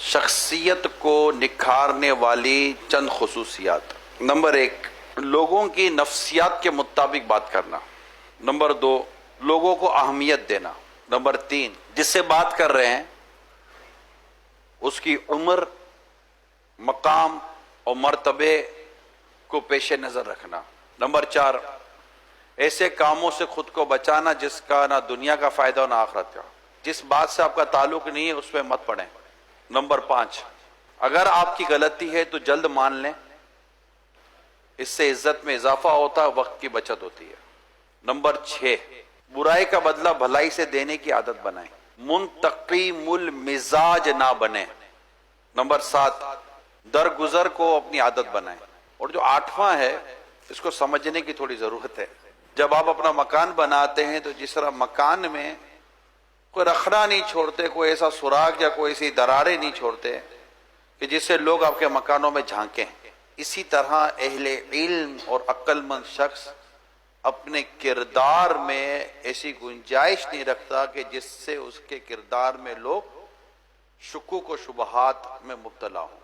شخصیت کو نکھارنے والی چند خصوصیات۔ نمبر 1، لوگوں کی نفسیات کے مطابق بات کرنا۔ نمبر 2، لوگوں کو اہمیت دینا۔ نمبر 3، جس سے بات کر رہے ہیں اس کی عمر، مقام اور مرتبے کو پیش نظر رکھنا۔ نمبر 4، ایسے کاموں سے خود کو بچانا جس کا نہ دنیا کا فائدہ نہ آخرت کا۔ جس بات سے آپ کا تعلق نہیں ہے اس پہ مت پڑیں۔ نمبر 5، اگر آپ کی غلطی ہے تو جلد مان لیں، اس سے عزت میں اضافہ ہوتا ہے، وقت کی بچت ہوتی ہے۔ نمبر 6، برائی کا بدلہ بھلائی سے دینے کی عادت بنائیں، منتقم المزاج نہ بنیں۔ نمبر 7، درگزر کو اپنی عادت بنائیں۔ اور جو 8واں ہے اس کو سمجھنے کی تھوڑی ضرورت ہے۔ جب آپ اپنا مکان بناتے ہیں تو جس طرح مکان میں کوئی رخنا نہیں چھوڑتے، کوئی ایسا سوراخ یا کوئی ایسی دراریں نہیں چھوڑتے کہ جس سے لوگ آپ کے مکانوں میں جھانکیں، اسی طرح اہل علم اور عقل مند شخص اپنے کردار میں ایسی گنجائش نہیں رکھتا کہ جس سے اس کے کردار میں لوگ شکوک و شبہات میں مبتلا ہوں۔